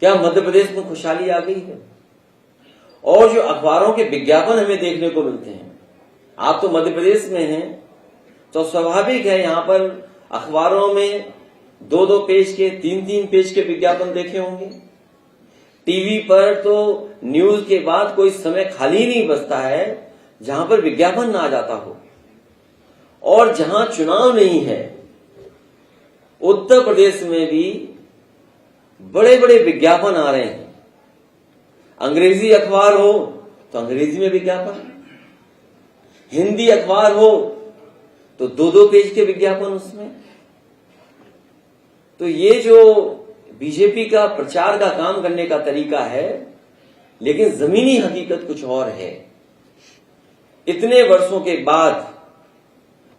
क्या मध्य प्रदेश में खुशहाली आ गई है? और जो अखबारों के विज्ञापन हमें देखने को मिलते हैं, आप तो मध्य प्रदेश में हैं, तो स्वाभाविक है यहां पर अखबारों में 2-2 पेज के 3-3 पेज के विज्ञापन देखे होंगे। टीवी पर तो न्यूज के बाद कोई समय खाली नहीं बचता है जहां पर विज्ञापन ना आ जाता हो। और जहां चुनाव नहीं है, उत्तर प्रदेश में भी बड़े बड़े विज्ञापन आ रहे हैं। अंग्रेजी अखबार हो तो अंग्रेजी में विज्ञापन, हिंदी अखबार हो तो 2-2 पेज के विज्ञापन उसमें। तो ये जो बीजेपी का प्रचार का काम करने का तरीका है, लेकिन जमीनी हकीकत कुछ और है। इतने वर्षों के बाद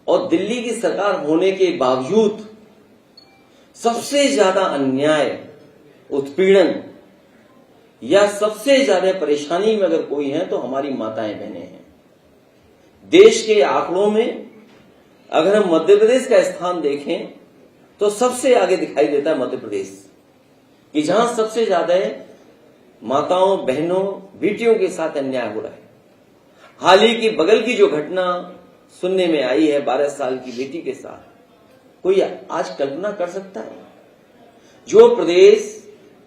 और दिल्ली की सरकार होने के बावजूद सबसे ज्यादा अन्याय, उत्पीड़न या सबसे ज्यादा परेशानी में अगर कोई है तो हमारी माताएं बहनें हैं। देश के आंकड़ों में अगर हम मध्य प्रदेश का स्थान देखें तो सबसे आगे दिखाई देता है मध्य प्रदेश, कि जहां सबसे ज्यादा माताओं, बहनों, बेटियों के साथ अन्याय हो रहा है। हाल ही की बगल की जो घटना सुनने में आई है 12 साल की बेटी के साथ, कोई आज कल्पना कर सकता है? जो प्रदेश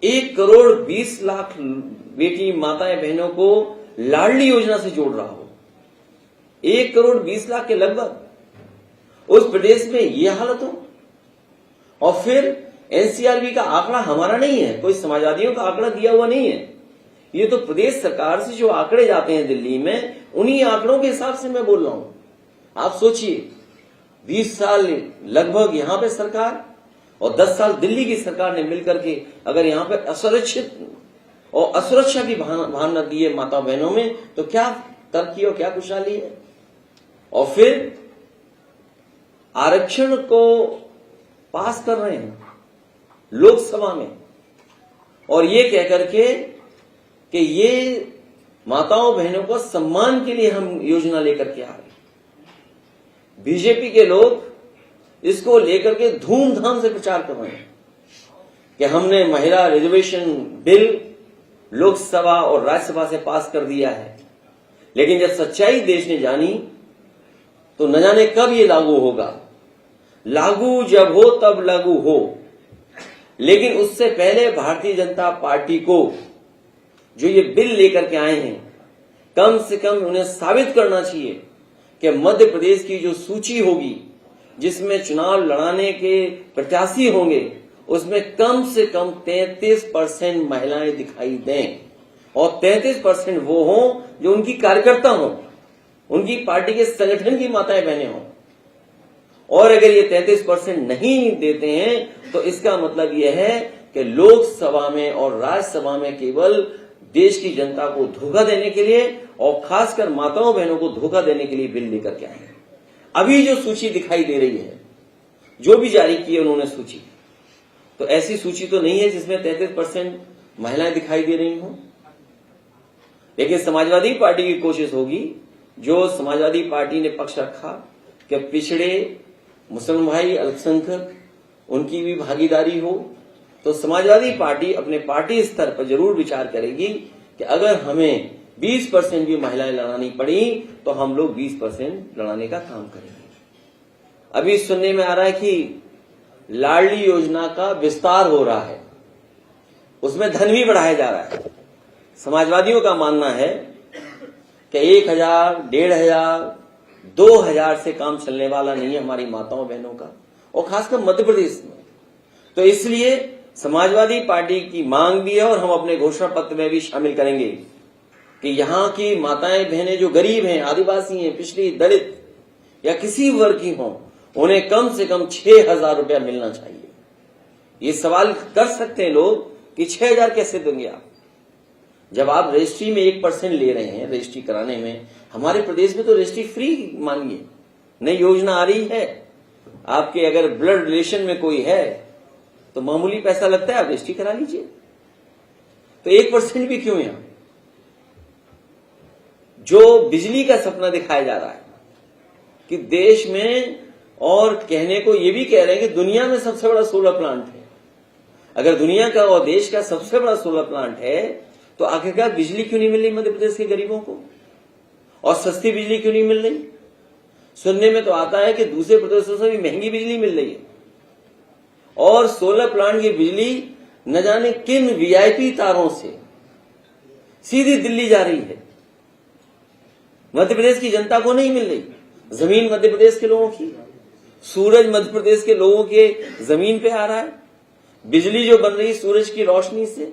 1 करोड़ 20 लाख बेटी, माताएं, बहनों को लाडली योजना से जोड़ रहा हो, 1 करोड़ 20 लाख के लगभग, उस प्रदेश में यह हालत हो। और फिर एनसीआरबी का आंकड़ा हमारा नहीं है, कोई समाजवादियों का आंकड़ा दिया हुआ नहीं है, ये तो प्रदेश सरकार से जो आंकड़े जाते हैं दिल्ली में, उन्हीं आंकड़ों के हिसाब से मैं बोल रहा हूं। आप सोचिए, 20 साल लगभग यहां पे सरकार और 10 साल दिल्ली की सरकार ने मिलकर के अगर यहां पे असुरक्षित और असुरक्षा की भावना दी है माता बहनों में, तो क्या तरक्की और क्या खुशहाली है? और फिर आरक्षण को पास कर रहे हैं लोकसभा में, और ये कहकर के कि ये माताओं बहनों को सम्मान के लिए हम योजना लेकर के आ रहे हैं। बीजेपी के लोग इसको लेकर के धूमधाम से प्रचार कर रहे हैं कि हमने महिला रिजर्वेशन बिल लोकसभा और राज्यसभा से पास कर दिया है। लेकिन जब सच्चाई देश ने जानी तो न जाने कब ये लागू होगा। लागू जब हो तब लागू हो, लेकिन उससे पहले भारतीय जनता पार्टी को जो ये बिल लेकर के आए हैं, कम से कम उन्हें साबित करना चाहिए कि मध्य प्रदेश की जो सूची होगी जिसमें चुनाव लड़ाने के प्रत्याशी होंगे, उसमें कम से कम 33% महिलाएं दिखाई दें, और 33% वो हों जो उनकी कार्यकर्ता हों, उनकी पार्टी के संगठन की माताएं बहनें हों। और अगर ये 33% नहीं देते हैं तो इसका मतलब यह है कि लोकसभा में और राज्यसभा में केवल देश की जनता को धोखा देने के लिए और खासकर माताओं बहनों को धोखा देने के लिए बिल लेकर के आए हैं। अभी जो सूची दिखाई दे रही है, जो भी जारी की है उन्होंने सूची, तो ऐसी सूची तो नहीं है जिसमें 33% महिलाएं दिखाई दे रही हों। लेकिन समाजवादी पार्टी की कोशिश होगी, जो समाजवादी पार्टी ने पक्ष रखा कि पिछड़े मुसलमान भाई, अल्पसंख्यक, उनकी भी भागीदारी हो, तो समाजवादी पार्टी अपने पार्टी स्तर पर जरूर विचार करेगी कि अगर हमें 20% भी महिलाएं लड़ानी पड़ी तो हम लोग 20% लड़ाने का काम करेंगे। अभी सुनने में आ रहा है कि लाडली योजना का विस्तार हो रहा है, उसमें धन भी बढ़ाया जा रहा है। समाजवादियों का मानना है कि 1000, 1500, 2000 से काम चलने वाला नहीं है हमारी माताओं बहनों का, और खासकर मध्य प्रदेश में। तो इसलिए समाजवादी पार्टी की मांग भी है और हम अपने घोषणा पत्र में भी शामिल करेंगे कि यहां की माताएं बहनें जो गरीब हैं, आदिवासी हैं, पिछड़ी, दलित या किसी वर्ग की हों, उन्हें कम से कम 6000 रुपया मिलना चाहिए। ये सवाल कर सकते हैं लोग कि 6000 कैसे देंगे आप, जब आप रजिस्ट्री में 1% ले रहे हैं रजिस्ट्री कराने में। हमारे प्रदेश में तो रजिस्ट्री फ्री मानिए, नई योजना आ रही है। आपके अगर ब्लड रिलेशन में कोई है तो मामूली पैसा लगता है, आप रजिस्ट्री करा लीजिए। तो 1% भी क्यों? यहां जो बिजली का सपना दिखाया जा रहा है कि देश में, और कहने को ये भी कह रहे हैं कि दुनिया में सबसे बड़ा सोलर प्लांट है। अगर दुनिया का और देश का सबसे बड़ा सोलर प्लांट है तो आखिरकार बिजली क्यों नहीं मिल रही मध्य प्रदेश के गरीबों को, और सस्ती बिजली क्यों नहीं मिल रही? सुनने में तो आता है कि दूसरे प्रदेशों से भी महंगी बिजली मिल रही है, और सोलर प्लांट की बिजली न जाने किन वीआईपी तारों से सीधी दिल्ली जा रही है। मध्य प्रदेश की जनता को नहीं मिल रही। जमीन मध्य प्रदेश के लोगों की, सूरज मध्य प्रदेश के लोगों के जमीन पे आ रहा है। बिजली जो बन रही है सूरज की रोशनी से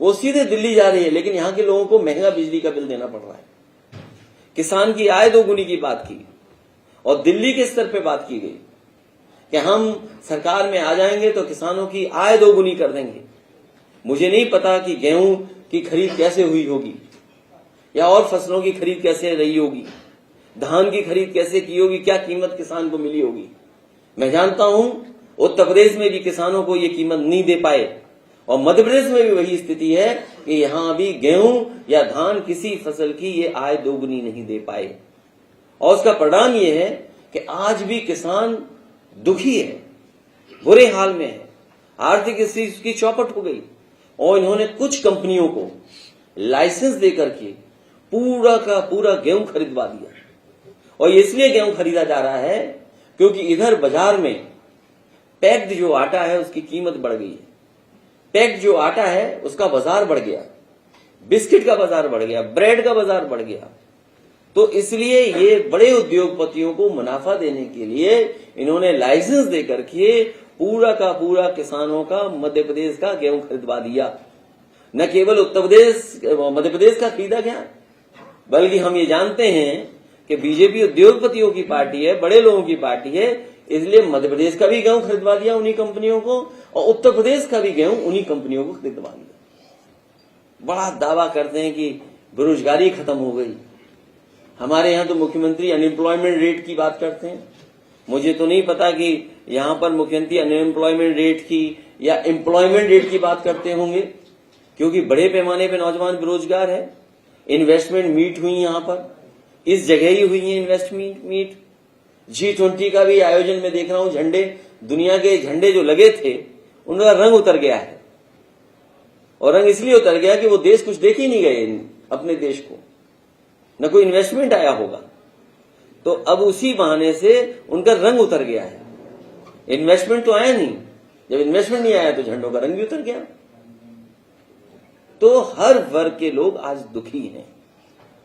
वो सीधे दिल्ली जा रही है, लेकिन यहां के लोगों को महंगा बिजली का बिल देना पड़ रहा है। किसान की आय दोगुनी की बात की और दिल्ली के स्तर पे बात की गई कि हम सरकार में आ जाएंगे तो किसानों की आय दोगुनी कर देंगे। मुझे नहीं पता कि गेहूं की खरीद कैसे हुई होगी या और फसलों की खरीद कैसे रही होगी, धान की खरीद कैसे की होगी, क्या कीमत किसान को मिली होगी। मैं जानता हूं उत्तर प्रदेश में भी किसानों को ये कीमत नहीं दे पाए, और मध्य प्रदेश में भी वही स्थिति है कि यहां भी गेहूं या धान किसी फसल की ये आय दोगुनी नहीं दे पाए। और उसका परिणाम ये है कि आज भी किसान दुखी है, बुरे हाल में है, आर्थिक स्थिति उसकी चौपट हो गई, और इन्होंने कुछ कंपनियों को लाइसेंस देकर के पूरा का पूरा गेहूं खरीदवा दिया। और इसलिए गेहूं खरीदा जा रहा है क्योंकि इधर बाजार में पैक्ड जो आटा है उसकी कीमत बढ़ गई है। पैक्ड जो आटा है उसका बाजार बढ़ गया, बिस्किट का बाजार बढ़ गया, ब्रेड का बाजार बढ़ गया। तो इसलिए ये बड़े उद्योगपतियों को मुनाफा देने के लिए इन्होंने लाइसेंस देकर के पूरा का पूरा किसानों का मध्य प्रदेश का गेहूं खरीदवा दिया। न केवल उत्तर प्रदेश मध्य प्रदेश का खरीदा गया, बल्कि हम ये जानते हैं कि बीजेपी उद्योगपतियों की पार्टी है, बड़े लोगों की पार्टी है, इसलिए मध्य प्रदेश का भी गेहूं खरीदवा दिया उन्हीं कंपनियों को, और उत्तर प्रदेश का भी गेहूं उन्हीं कंपनियों को खरीदवा दिया। बड़ा दावा करते हैं कि बेरोजगारी खत्म हो गई। हमारे यहाँ तो मुख्यमंत्री अनएम्प्लॉयमेंट रेट की बात करते हैं। मुझे तो नहीं पता कि यहाँ पर मुख्यमंत्री अनएम्प्लॉयमेंट रेट की या एम्प्लॉयमेंट रेट की बात करते होंगे, क्योंकि बड़े पैमाने पर नौजवान बेरोजगार है। इन्वेस्टमेंट मीट हुई यहाँ पर, इस जगह ही हुई है इन्वेस्टमेंट मीट। G20 का भी आयोजन में देख रहा हूं, झंडे, दुनिया के झंडे जो लगे थे उनका रंग उतर गया है, और रंग इसलिए उतर गया कि वो देश कुछ देख ही नहीं गए अपने देश को, न कोई इन्वेस्टमेंट आया होगा, तो अब उसी बहाने से उनका रंग उतर गया है। इन्वेस्टमेंट तो आया नहीं, जब इन्वेस्टमेंट नहीं आया तो झंडों का रंग भी उतर गया। तो हर वर्ग के लोग आज दुखी हैं,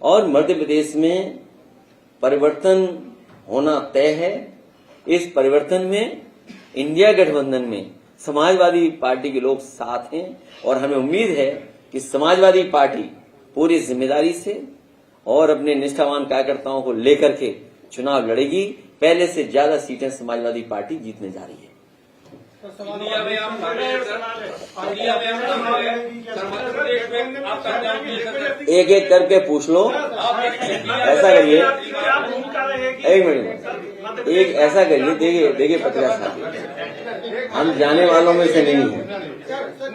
और मध्य प्रदेश में परिवर्तन होना तय है। इस परिवर्तन में इंडिया गठबंधन में समाजवादी पार्टी के लोग साथ हैं, और हमें उम्मीद है कि समाजवादी पार्टी पूरी जिम्मेदारी से और अपने निष्ठावान कार्यकर्ताओं को लेकर के चुनाव लड़ेगी। पहले से ज्यादा सीटें समाजवादी पार्टी जीतने जा रही है। एक एक करके पूछ लो। ऐसा करिए, एक मिनट, एक ऐसा करिए, देखिए पत्रकार साहब, हम जाने वालों में से नहीं है।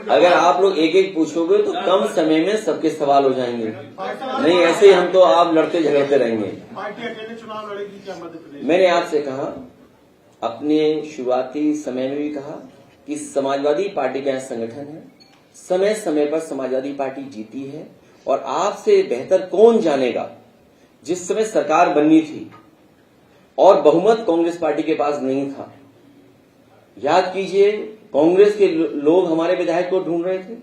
अगर आप लोग एक एक पूछोगे तो कम समय में सबके सवाल हो जाएंगे, नहीं ऐसे ही हम तो आप लड़ते झगड़ते रहेंगे। मैंने आपसे कहा, अपने शुरुआती समय में भी कहा कि समाजवादी पार्टी का संगठन है, समय समय पर समाजवादी पार्टी जीती है, और आपसे बेहतर कौन जानेगा। जिस समय सरकार बननी थी और बहुमत कांग्रेस पार्टी के पास नहीं था, याद कीजिए, कांग्रेस के लोग हमारे विधायक को ढूंढ रहे थे,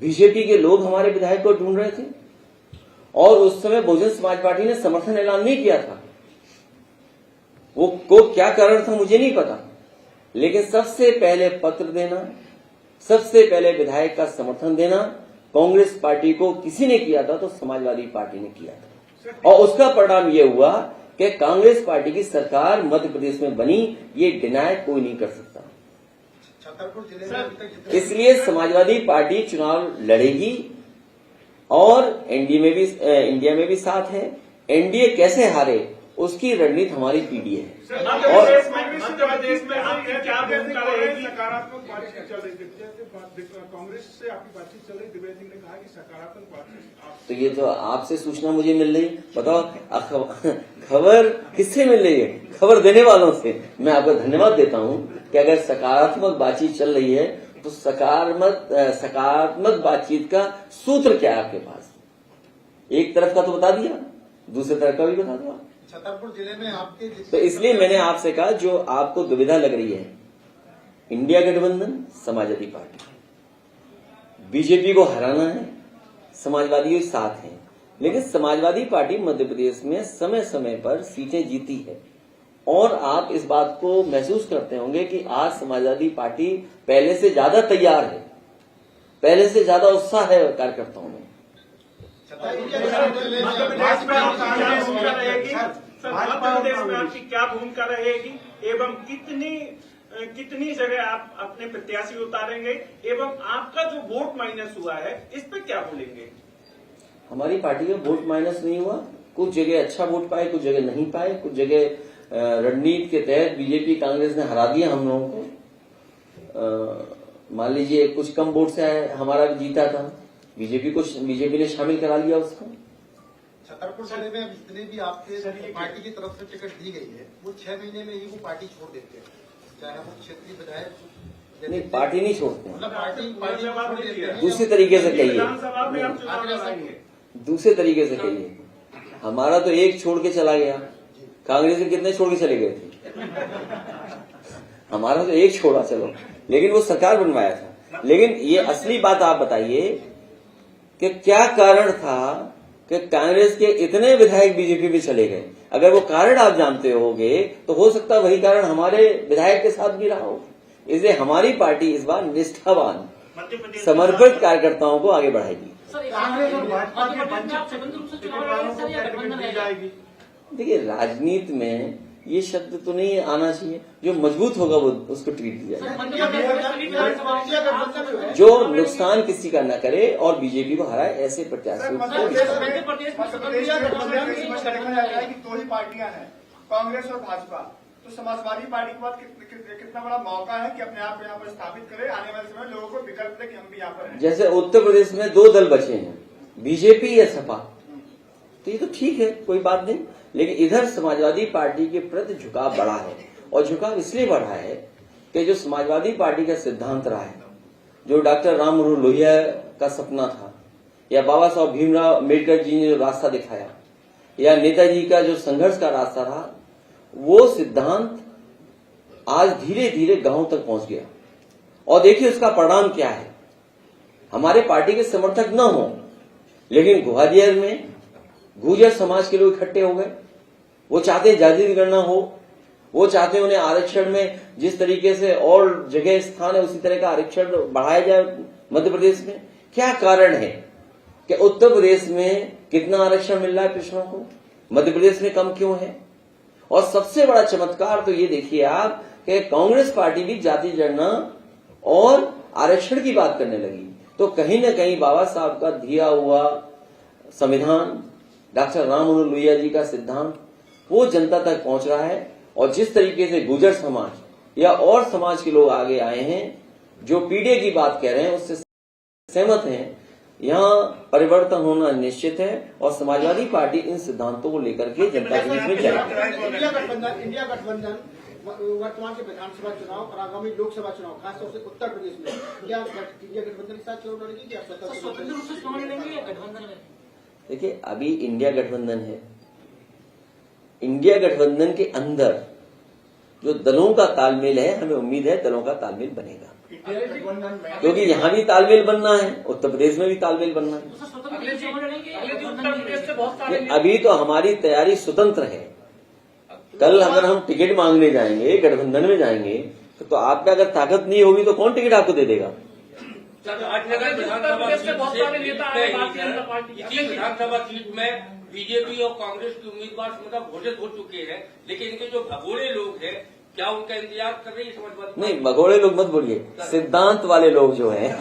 बीजेपी के लोग हमारे विधायक को ढूंढ रहे थे, और उस समय बहुजन समाज पार्टी ने समर्थन ऐलान नहीं किया था। वो को क्या कारण था मुझे नहीं पता, लेकिन सबसे पहले पत्र देना, सबसे पहले विधायक का समर्थन देना कांग्रेस पार्टी को किसी ने किया था तो समाजवादी पार्टी ने किया था, और उसका परिणाम यह हुआ कि कांग्रेस पार्टी की सरकार मध्य प्रदेश में बनी। ये डिनाय कोई नहीं कर सकता। इसलिए समाजवादी पार्टी चुनाव लड़ेगी, और इंडिया में भी साथ है। एनडीए कैसे हारे उसकी रणनीति हमारी पीढ़ी है। और देश में सकारात्मक बातचीत चल रही थी, कांग्रेस से आपकी बातचीत चल रही, द्विवेदी ने कहा कि सकारात्मक बातचीत। तो ये तो आपसे सूचना मुझे मिल रही, बताओ खबर किससे मिल रही है? खबर देने वालों से। मैं आपको धन्यवाद देता हूं कि अगर सकारात्मक बातचीत चल रही है तो तो सकारात्मक बातचीत का सूत्र क्या है आपके पास? एक तरफ का तो बता दिया, दूसरे तरफ का भी बता दो। छतरपुर जिले में आपके तो इसलिए मैंने आपसे कहा, जो आपको दुविधा लग रही है, इंडिया गठबंधन, समाजवादी पार्टी, बीजेपी को हराना है, समाजवादी साथ हैं, लेकिन समाजवादी पार्टी मध्य प्रदेश में समय समय पर सीटें जीती है और आप इस बात को महसूस करते होंगे कि आज समाजवादी पार्टी पहले से ज्यादा तैयार है, पहले से ज्यादा उत्साह है कार्यकर्ताओं में। मध्य प्रदेश में आपकी क्या भूमिका रहेगी एवं कितनी जगह आप अपने प्रत्याशी उतारेंगे एवं आपका जो वोट माइनस हुआ है इस पे क्या बोलेंगे? हमारी पार्टी का वोट माइनस नहीं हुआ, कुछ जगह अच्छा वोट पाए, कुछ जगह नहीं पाए, कुछ जगह रणनीति के तहत बीजेपी कांग्रेस ने हरा दिया हम लोगों को। मान लीजिए कुछ कम वोट से हमारा जीता था, बीजेपी ने शामिल करा लिया उसको। छतरपुर जिले में जितने भी आपके पार्टी की तरफ से टिकट दी गई है वो 6 महीने में ही वो पार्टी छोड़ देते हैं, चाहे वो क्षेत्रीय विधायक। नहीं, पार्टी नहीं छोड़ते, मतलब पार्टी छोड़ देते हैं। दूसरे तरीके से कहिए, दूसरे तरीके से कहिए। हमारा तो एक छोड़ के चला गया, कांग्रेस के कितने छोड़ के चले गए थे? हमारा तो एक छोड़ा, चलो, लेकिन वो सरकार बनवाया था। लेकिन ये असली बात आप बताइए कि क्या कारण था कि कांग्रेस के इतने विधायक बीजेपी में चले गए? अगर वो कारण आप जानते होगे तो हो सकता है वही कारण हमारे विधायक के साथ भी रहा हो। इसलिए हमारी पार्टी इस बार निष्ठावान, समर्पित कार्यकर्ताओं को आगे बढ़ाएगी। देखिए, राजनीति में ये शब्द तो नहीं आना चाहिए, जो मजबूत होगा वो उसको ट्रीट किया जाए, जो नुकसान किसी का न करे और बीजेपी को हराए, ऐसे प्रत्याशियों को। दो ही पार्टियां हैं, कांग्रेस और भाजपा, तो समाजवादी पार्टी के बाद कितना बड़ा मौका है कि अपने आप यहाँ पर स्थापित करे, आने वाले समय लोगों को विकल्प दे कि हम भी यहाँ पर हैं। जैसे उत्तर प्रदेश में 2 दल बचे हैं, बीजेपी या सपा, तो ये तो ठीक है, कोई बात नहीं। लेकिन इधर समाजवादी पार्टी के प्रति झुकाव बढ़ा है, और झुकाव इसलिए बढ़ा है कि जो समाजवादी पार्टी का सिद्धांत रहा है, जो डॉक्टर राम मनोहर लोहिया का सपना था, या बाबा साहब भीमराव अम्बेडकर जी ने जो रास्ता दिखाया, या नेताजी का जो संघर्ष का रास्ता रहा, वो सिद्धांत आज धीरे धीरे गांव तक पहुंच गया। और देखिए उसका परिणाम क्या है। हमारे पार्टी के समर्थक न हो, लेकिन ग्वालियर में गुर्जर समाज के लोग इकट्ठे हो गए। वो चाहते जाति गणना हो, वो चाहते हैं उन्हें आरक्षण में जिस तरीके से और जगह स्थान है उसी तरह का आरक्षण बढ़ाया जाए मध्य प्रदेश में। क्या कारण है कि उत्तर प्रदेश में कितना आरक्षण मिल रहा है पिछड़ों को, मध्य प्रदेश में कम क्यों है? और सबसे बड़ा चमत्कार तो ये देखिए आप कि कांग्रेस पार्टी भी जाति गणना और आरक्षण की बात करने लगी। तो कहीं न कहीं बाबा साहब का दिया हुआ संविधान, डॉक्टर राम मनोहर लोहिया जी का सिद्धांत, वो जनता तक पहुंच रहा है। और जिस तरीके से गुर्जर समाज या और समाज के लोग आगे आए हैं, जो पीढ़ी की बात कह रहे हैं, उससे सहमत हैं, यहाँ परिवर्तन होना निश्चित है। और समाजवादी पार्टी इन सिद्धांतों को लेकर के जनता के बीच में जाएगी। इंडिया गठबंधन वर्तमान के विधानसभा चुनाव और आगामी लोकसभा चुनाव, खासतौर से उत्तर प्रदेश में, क्या इंडिया गठबंधन के साथ चुनाव लड़ेगी? क्या स्वतंत्र रूप से चुनाव लड़ेंगे या गठबंधन में? देखिए, अभी इंडिया गठबंधन है। इंडिया गठबंधन के अंदर जो दलों का तालमेल है, हमें उम्मीद है दलों का तालमेल बनेगा, क्योंकि यहाँ भी तालमेल बनना है, उत्तर प्रदेश में भी तालमेल बनना है। अभी तो हमारी तैयारी स्वतंत्र है। कल अगर हम टिकट मांगने जाएंगे, गठबंधन में जाएंगे, तो आपका अगर ताकत नहीं होगी तो कौन टिकट आपको दे देगा? विधानसभा सीट में बीजेपी और कांग्रेस के उम्मीदवार मतलब घोषित हो चुके हैं, लेकिन इनके जो भगोड़े लोग हैं, क्या उनका इंतजार कर रही है समाजवादी? नहीं, भगोड़े लोग मत बोलिए, सिद्धांत वाले लोग जो हैं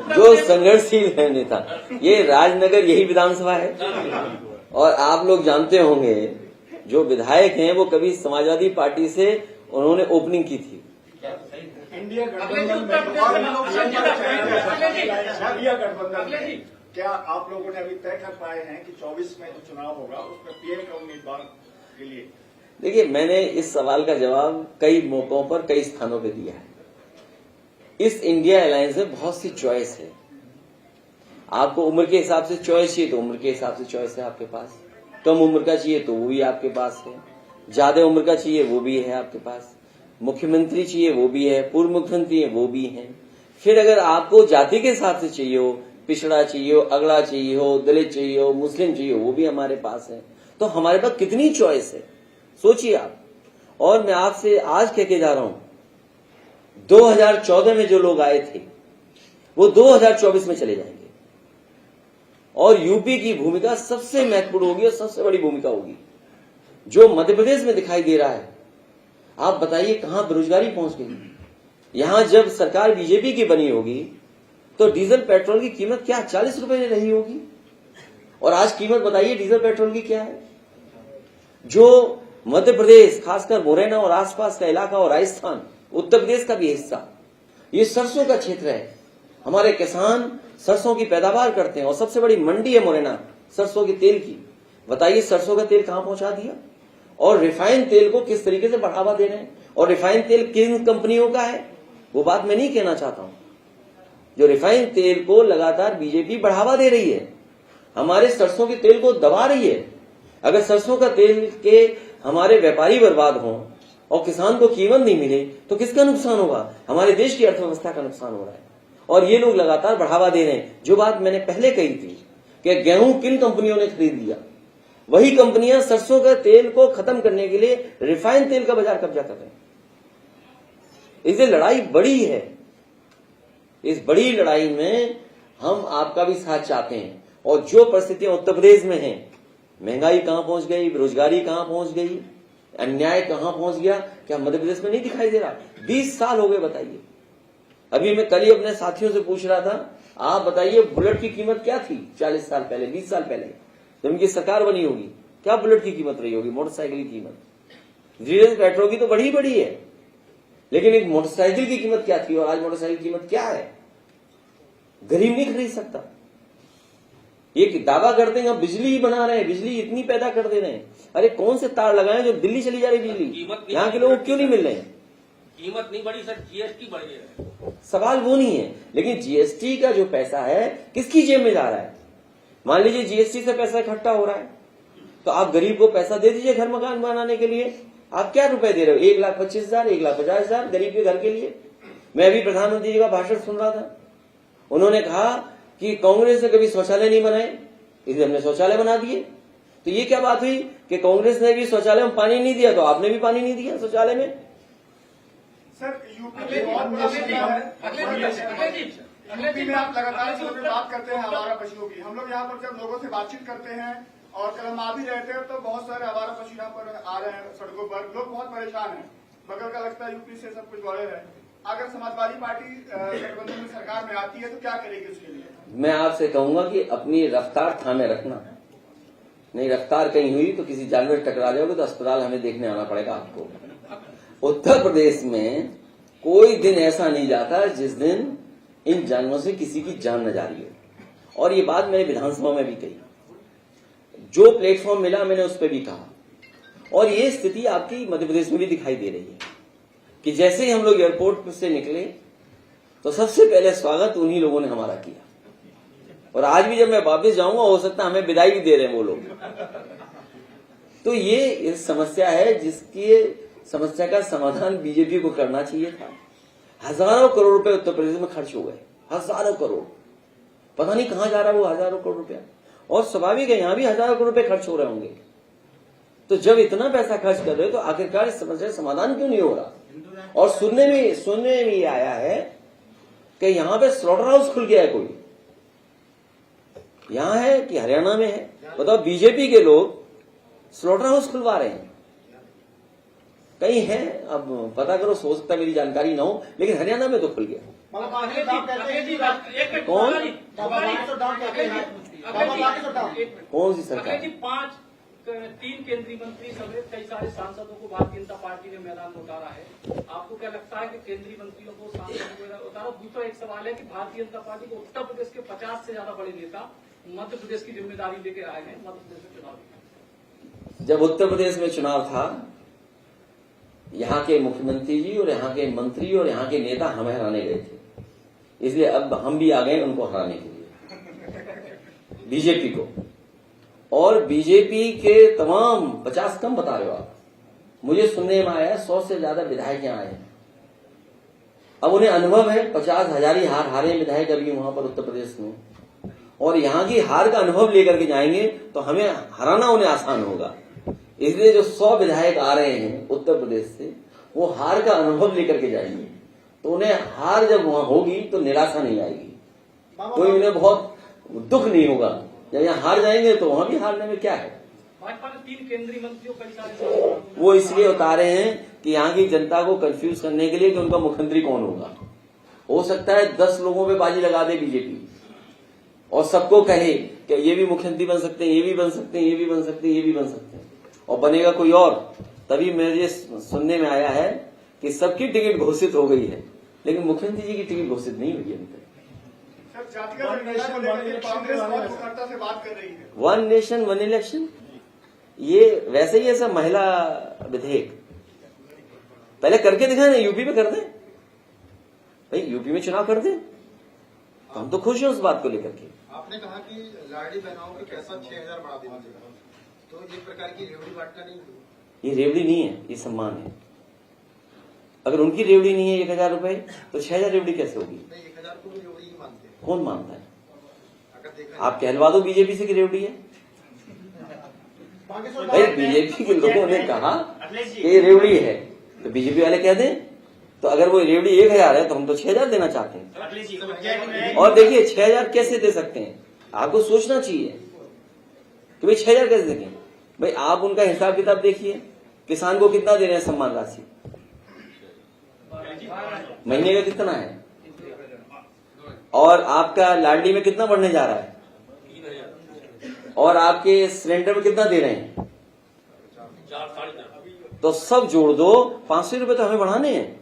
जो संघर्षशील है नेता। ये राजनगर यही विधानसभा है, और आप लोग जानते होंगे जो विधायक हैं वो कभी समाजवादी पार्टी से उन्होंने ओपनिंग की थी। इंडिया गठबंधन क्या आप लोगों ने अभी तय कर पाए हैं कि 24 में जो चुनाव होगा उसमें पीएम का उम्मीदवार के लिए? देखिए, मैंने इस सवाल का जवाब कई मौकों पर कई स्थानों पे दिया है। इस इंडिया अलायंस में बहुत सी चॉइस है। आपको उम्र के हिसाब से चॉइस चाहिए तो उम्र के हिसाब से चॉइस है आपके पास, कम उम्र का चाहिए तो वो भी आपके पास है, ज्यादा उम्र का चाहिए वो भी है आपके पास, मुख्यमंत्री चाहिए वो भी है, पूर्व मुख्यमंत्री है वो भी है। फिर अगर आपको जाति के हिसाब से चाहिए हो, पिछड़ा चाहिए हो, अगड़ा चाहिए हो, दलित चाहिए हो, मुस्लिम चाहिए हो, वो भी हमारे पास है। तो हमारे पास कितनी चॉइस है, सोचिए आप। और मैं आपसे आज कह के जा रहा हूं, 2014 में जो लोग आए थे वो 2024 में चले जाएंगे, और यूपी की भूमिका सबसे महत्वपूर्ण होगी और सबसे बड़ी भूमिका होगी। जो मध्य प्रदेश में दिखाई दे रहा है, आप बताइए कहां बेरोजगारी पहुंच गई। यहां जब सरकार बीजेपी की बनी होगी तो डीजल पेट्रोल की कीमत क्या 40 रुपए रही होगी, और आज कीमत बताइए डीजल पेट्रोल की क्या है। जो मध्य प्रदेश, खासकर मुरैना और आसपास का इलाका और राजस्थान, उत्तर प्रदेश का भी हिस्सा, ये सरसों का क्षेत्र है। हमारे किसान सरसों की पैदावार करते हैं और सबसे बड़ी मंडी है मुरैना सरसों के तेल की। बताइए सरसों का तेल कहां पहुंचा दिया, और रिफाइंड तेल को किस तरीके से बढ़ावा दे रहे हैं। और रिफाइंड तेल किन कंपनियों का है वो बात मैं नहीं कहना चाहता हूं। जो रिफाइंड तेल को लगातार बीजेपी बढ़ावा दे रही है, हमारे सरसों के तेल को दबा रही है। अगर सरसों का तेल के हमारे व्यापारी बर्बाद हों और किसान को कीमत नहीं मिले तो किसका नुकसान होगा, हमारे देश की अर्थव्यवस्था का नुकसान हो रहा है। और ये लोग लगातार बढ़ावा दे रहे हैं। जो बात मैंने पहले कही थी कि गेहूं किन कंपनियों ने खरीद लिया, वही कंपनियां सरसों का तेल को खत्म करने के लिए रिफाइंड तेल का बाजार कब्जा कर रहे हैं। इसलिए लड़ाई बड़ी है। इस बड़ी लड़ाई में हम आपका भी साथ चाहते हैं। और जो परिस्थितियां उत्तर प्रदेश में हैं, महंगाई कहां पहुंच गई, बेरोजगारी कहां पहुंच गई, अन्याय कहां पहुंच गया, क्या मध्य प्रदेश में नहीं दिखाई दे रहा। 20 साल हो गए, बताइए। अभी मैं कल ही अपने साथियों से पूछ रहा था, आप बताइए बुलेट की कीमत क्या थी 40 साल पहले, 20 साल पहले, जब इनकी सरकार बनी होगी, क्या बुलेट की कीमत रही होगी, मोटरसाइकिल की कीमत। डीजल पेट्रोल की तो बड़ी है, लेकिन एक मोटरसाइकिल की कीमत क्या थी और आज मोटरसाइकिल की कीमत क्या है, गरीब नहीं खरीद सकता। ये दावा करते हैं हम बिजली ही बना रहे हैं, बिजली इतनी पैदा कर दे रहे हैं। अरे कौन से तार लगाए जो दिल्ली चली जा रही बिजली, यहाँ के लोगों को क्यों नहीं मिल रहे हैं। कीमत नहीं बढ़ी सर, जीएसटी बढ़ गया। सवाल वो नहीं है, लेकिन जीएसटी का जो पैसा है किसकी जेब में जा रहा है। मान लीजिए जीएसटी से पैसा इकट्ठा हो रहा है, तो आप गरीब को पैसा दे दीजिए घर मकान बनाने के लिए। आप क्या रुपए दे रहे हो, 1,25,000, 1,50,000 गरीब के घर के लिए। मैं अभी प्रधानमंत्री जी का भाषण सुन रहा था, उन्होंने कहा कि कांग्रेस ने कभी शौचालय नहीं बनाए, इसलिए हमने शौचालय बना दिए। तो ये क्या बात हुई कि कांग्रेस ने भी शौचालय में पानी नहीं दिया तो आपने भी पानी नहीं दिया शौचालय में। सर यूपी में बहुत बड़ा मुद्दा है। यूपी में आप लगातार इस पर बात करते हैं आवारा पशुओं की। हम लोग यहाँ पर जब लोगों से बातचीत करते हैं और कल हम आ भी रहते हैं तो बहुत सारे आवारा पशु यहाँ पर आ रहे हैं सड़कों पर। लोग बहुत परेशान हैं, बगल का लगता है यूपी से सब कुछ बड़े है। अगर समाजवादी पार्टी गठबंधन में सरकार में आती है तो क्या करेगी उसके लिए। मैं आपसे कहूंगा कि अपनी रफ्तार थामे रखना, नहीं रफ्तार कहीं हुई तो किसी जानवर टकरा जाओगे तो अस्पताल हमें देखने आना पड़ेगा आपको। उत्तर प्रदेश में कोई दिन ऐसा नहीं जाता जिस दिन इन जानवरों से किसी की जान न जा रही हो। और ये बात मैंने विधानसभा में भी कही, जो प्लेटफॉर्म मिला मैंने उस पर भी कहा। और ये स्थिति आपकी मध्य प्रदेश में भी दिखाई दे रही है कि जैसे ही हम लोग एयरपोर्ट से निकले तो सबसे पहले स्वागत उन्हीं लोगों ने हमारा किया। और आज भी जब मैं वापस जाऊंगा हो सकता है हमें विदाई भी दे रहे हैं वो लोग। तो ये समस्या है जिसकी समस्या का समाधान बीजेपी को करना चाहिए था। हजारों करोड़ रुपए उत्तर प्रदेश में खर्च हो गए, हजारों करोड़, पता नहीं कहां जा रहा है वो हजारों करोड़ रुपया। और स्वाभाविक है यहां भी हजारों करोड़ रुपए खर्च हो रहे होंगे। तो जब इतना पैसा खर्च कर रहे हो तो आखिरकार इस समस्या का समाधान क्यों नहीं हो रहा। और सुनने में ये आया है कि यहां पे स्लॉटर हाउस खुल गया है, कोई यहां है कि हरियाणा में है, बताओ। बीजेपी के लोग स्लॉटर हाउस खुलवा रहे हैं, कहीं है, अब पता करो, हो सकता है मेरी जानकारी ना हो, लेकिन हरियाणा में तो खुल गया। कौन सी सरकार। 3 केंद्रीय मंत्री समेत कई सारे सांसदों को भारतीय जनता पार्टी ने मैदान में उतारा है। आपको क्या लगता है कि केंद्रीय मंत्रियों को, सांसदों को उतारा। दूसरा एक सवाल है कि भारतीय जनता पार्टी को उत्तर प्रदेश के 50 से ज्यादा बड़े नेता मध्य प्रदेश की जिम्मेदारी लेकर आए हैं। मध्य प्रदेश में चुनाव, जब उत्तर प्रदेश में चुनाव था यहाँ के मुख्यमंत्री जी और यहाँ के मंत्री और यहाँ के नेता हमें हराने गए थे, इसलिए अब हम भी आ गए उनको हराने के लिए, बीजेपी को। और बीजेपी के तमाम 50 कम बता रहे हो आप, मुझे सुनने में आया 100 से ज्यादा विधायक यहाँ आए हैं। अब उन्हें अनुभव है, 50,000 ही हारे विधायक अभी वहां पर उत्तर प्रदेश में, और यहाँ की हार का अनुभव लेकर के जाएंगे तो हमें हराना उन्हें आसान होगा। इसलिए जो 100 विधायक आ रहे हैं उत्तर प्रदेश से, वो हार का अनुभव लेकर के जाएंगे, तो उन्हें हार जब वहां होगी तो निराशा नहीं आएगी, कोई उन्हें बहुत दुख नहीं होगा। जब यहाँ हार जाएंगे तो वहां भी हारने में क्या है। भाजपा ने 3 केंद्रीय मंत्रियों कई सारे सांसद वो इसलिए उतारे हैं कि यहाँ की जनता को कंफ्यूज करने के लिए कि उनका मुख्यमंत्री कौन होगा। हो सकता है 10 लोगों पे बाजी लगा दे बीजेपी और सबको कहे कि ये भी मुख्यमंत्री बन सकते हैं, ये भी बन सकते हैं, ये भी बन सकते हैं, ये भी बन सकते हैं, और बनेगा कोई और। तभी मुझे सुनने में आया है कि सबकी टिकट घोषित हो गई है, लेकिन मुख्यमंत्री जी की टिकट घोषित नहीं हुई है अभी तक। सर, जातिगत जनगणना को लेकर कांग्रेस बहुत उकसाहट से बात कर रही है। 1 नेशन 1 इलेक्शन, ये वैसे ही ऐसा महिला विधेयक पहले करके दिखाए ना, यूपी में कर दें भाई, यूपी में चुनाव कर दें, हम तो खुश हैं उस बात को लेकर के। आपने कहा कि लाड़ी बहनाओं की पैसा 6,000 बढ़ा देना चाहिए, तो एक प्रकार की रेवड़ी बांटना नहीं है। ये रेवड़ी नहीं है, ये सम्मान है। अगर उनकी रेवड़ी नहीं है 1,000 रुपए, तो 6,000 रेवड़ी कैसे होगी? 1,000 को भी रेवड़ी ही मानते हैं। कौन मानता है? अगर देखा आप कहलवा दो बीजेपी से कि रेवड़ी है। भाई बीजेपी के लोगों ने कहा कि ये रेवड़ी है, तो बीजेपी वाले कह दें, तो अगर वो रेवड़ी 1,000 है तो हम तो 6,000 देना चाहते हैं। और देखिए 6,000 कैसे दे सकते हैं, आपको सोचना चाहिए कि भाई 6,000 कैसे देंगे। भाई आप उनका हिसाब किताब देखिए, किसान को कितना दे रहे हैं सम्मान राशि, महीने का कितना है, और आपका लाडली में कितना बढ़ने जा रहा है, और आपके सिलेंडर में कितना दे रहे हैं, 4-4.5। तो सब जोड़ दो, 500 रुपए तो हमें बढ़ाने हैं।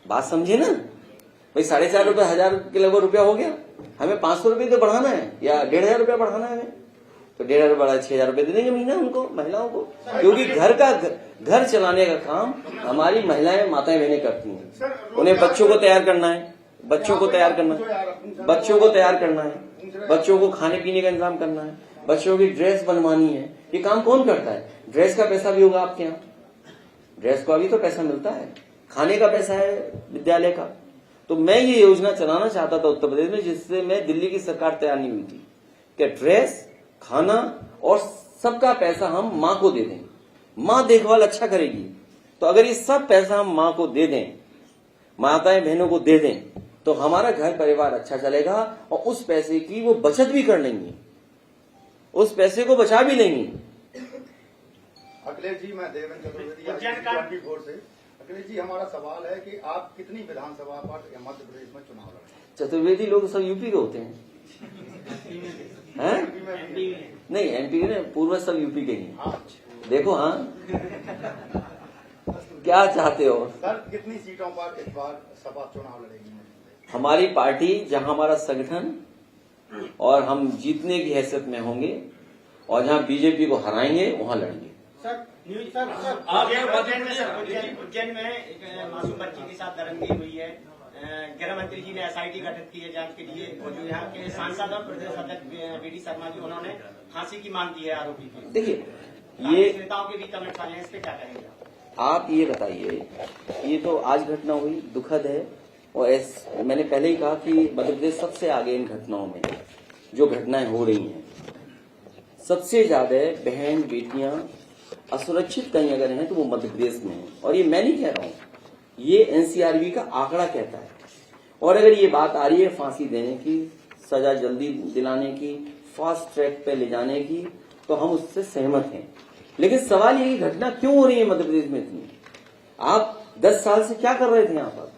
बात समझे ना भाई, 4,500 रुपए 1,000 के लगभग रुपया हो गया, हमें 500 रुपए तो बढ़ाना है या 1,500 रुपया बढ़ाना है हमें, तो 1,500 बढ़ा 6,000 रुपए दे देंगे महीना उनको, महिलाओं को, क्योंकि घर चलाने का काम हमारी महिलाएं माताएं बहनें करती हैं। उन्हें बच्चों को तैयार करना है, बच्चों को तैयार करना है, बच्चों को खाने पीने का इंतजाम करना है, बच्चों की ड्रेस बनवानी है। ये काम कौन करता है? ड्रेस का पैसा भी होगा आपके यहाँ, ड्रेस का भी तो पैसा मिलता है, खाने का पैसा है विद्यालय का। तो मैं ये योजना चलाना चाहता था उत्तर प्रदेश में, जिससे मैं दिल्ली की सरकार तैयार नहीं हुई थी कि ड्रेस, खाना और सबका पैसा हम माँ को दे दें, माँ देखभाल अच्छा करेगी। तो अगर ये सब पैसा हम माँ को दे दें, माताएं बहनों को दे दें, तो हमारा घर परिवार अच्छा चलेगा, और उस पैसे की वो बचत भी कर लेंगी, उस पैसे को बचा भी लेंगी। अखिलेश जी, मैं देवेंद्र चतुर्वेदी से। अखिलेश जी, हमारा सवाल है कि आप कितनी विधानसभा पर मध्य प्रदेश में चुनाव लड़ेंगे? चतुर्वेदी लोग सब यूपी के होते हैं, नहीं एमपी ने पूर्व सब यूपी के ही। देखो हाँ क्या चाहते हो सर, कितनी सीटों पर इस बार सभा चुनाव लड़ेगी? हमारी पार्टी, जहां हमारा संगठन और हम जीतने की हैसियत में होंगे, और जहां बीजेपी को हराएंगे वहां लड़ेंगे। उज्जैन में एक मासूम बच्ची के साथ दरंगी हुई है, गृह मंत्री जी ने एसआईटी गठित की है जांच के लिए, और जो यहाँ के सांसद और प्रदेश अध्यक्ष बीडी शर्मा जी, उन्होंने फांसी की मांग की है आरोपी की। देखिए ये नेताओं के भी कमेंट आए हैं, इस पे क्या कहेंगे आप? ये बताइए, ये तो आज घटना हुई, दुखद है, और मैंने पहले ही कहा कि मध्य प्रदेश सबसे आगे इन घटनाओं में, जो घटनाएं हो रही हैं, सबसे ज्यादा बहन बेटियां असुरक्षित कहीं अगर हैं तो वो मध्य प्रदेश में है। और ये मैं नहीं कह रहा हूं, ये एनसीआरबी का आंकड़ा कहता है। और अगर ये बात आ रही है फांसी देने की, सजा जल्दी दिलाने की, फास्ट ट्रैक पे ले जाने की, तो हम उससे सहमत हैं। लेकिन सवाल ये कि घटना क्यों हो रही है मध्य प्रदेश में इतनी? आप 10 साल से क्या कर रहे थे यहाँ पर?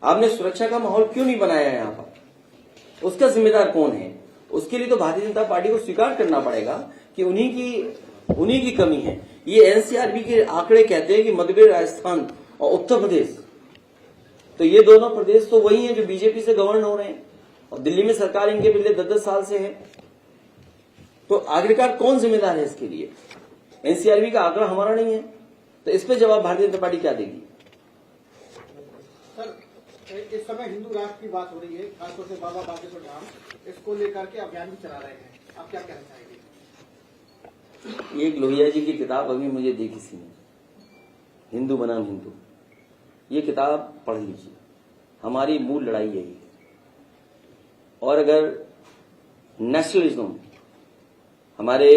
आपने सुरक्षा का माहौल क्यों नहीं बनाया है यहाँ पर? उसका जिम्मेदार कौन है? उसके लिए तो भारतीय जनता पार्टी को स्वीकार करना पड़ेगा कि उन्हीं की कमी है। ये एनसीआरबी के आंकड़े कहते हैं कि मध्य प्रदेश, राजस्थान और उत्तर प्रदेश, तो ये दोनों प्रदेश तो वही हैं जो बीजेपी से गवर्न हो रहे हैं, और दिल्ली में सरकार इनके पिछले 10-10 साल से है। तो आखिरकार कौन जिम्मेदार है इसके लिए? एनसीआरबी का आंकड़ा हमारा नहीं है, तो इस पे जवाब भारतीय जनता पार्टी क्या देगी? सर, इस समय हिंदू राष्ट्र की बात हो रही है, खासतौर से बाबा बागेश्वर धाम, इसको लेकर के अभियान भी चला रहे हैं, आप क्या कहना चाहेंगे? एक लोहिया जी की किताब अभी मुझे दी किसी ने, हिंदू बनाम हिंदू, ये किताब पढ़ लीजिए। हमारी मूल लड़ाई यही है। और अगर नेशनलिज्म, हमारे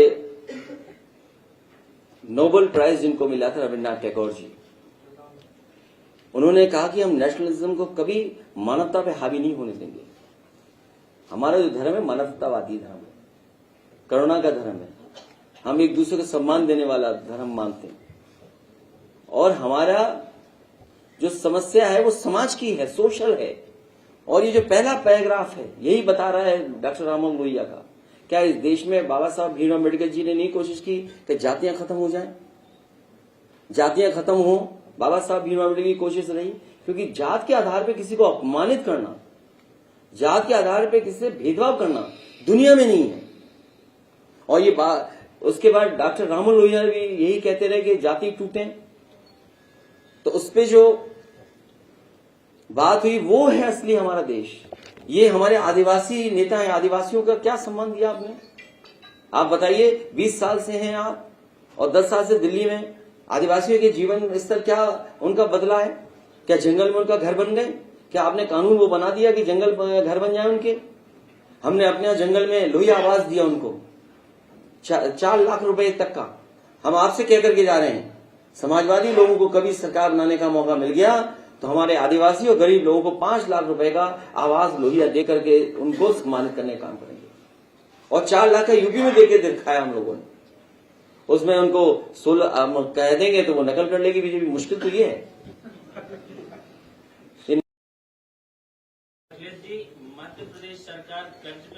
नोबेल प्राइज जिनको मिला था रविन्द्रनाथ टैगोर जी, उन्होंने कहा कि हम नेशनलिज्म को कभी मानवता पे हावी नहीं होने देंगे। हमारा जो धर्म है मानवतावादी धर्म है, करुणा का धर्म है, हम एक दूसरे को सम्मान देने वाला धर्म मानते हैं। और हमारा जो समस्या है वो समाज की है, सोशल है। और ये जो पहला पैराग्राफ है यही बता रहा है डॉक्टर राममोहन लोहिया का। क्या इस देश में बाबा साहब भीमराव अम्बेडकर जी ने नहीं कोशिश की कि जातियां खत्म हो जाएं? जातियां खत्म हो, बाबा साहब भीमराव अम्बेडकर की कोशिश रही। क्योंकि जात के आधार पर किसी को अपमानित करना, जात के आधार पर किसी से भेदभाव करना दुनिया में नहीं है। और ये उसके बाद डॉक्टर राममोहन लोहिया भी यही कहते रहे कि जाति टूटे। तो उस पे जो बात हुई वो है असली हमारा देश। ये हमारे आदिवासी नेता हैं, आदिवासियों का क्या सम्मान दिया आपने? आप बताइए, 20 साल से हैं आप और 10 साल से दिल्ली में, आदिवासियों के जीवन स्तर क्या उनका बदला है? क्या जंगल में उनका घर बन गए? क्या आपने कानून वो बना दिया कि जंगल घर बन जाए उनके? हमने अपने यहाँ जंगल में लोहिया आवास दिया उनको, 4 लाख रुपए तक का। हम आपसे कह करके जा रहे हैं, समाजवादी लोगों को कभी सरकार बनाने का मौका मिल गया तो हमारे आदिवासी और गरीब लोगों को 5 लाख रुपए का आवास लोहिया दे करके उनको सम्मानित करने का काम करेंगे। और 4 लाख का यूपी में देके दिखाया हम लोगों ने। उसमें उनको 16 कह देंगे तो वो नकल कर लेगी बीजेपी। मुश्किल तो ये है। मध्य प्रदेश सरकार कर्ज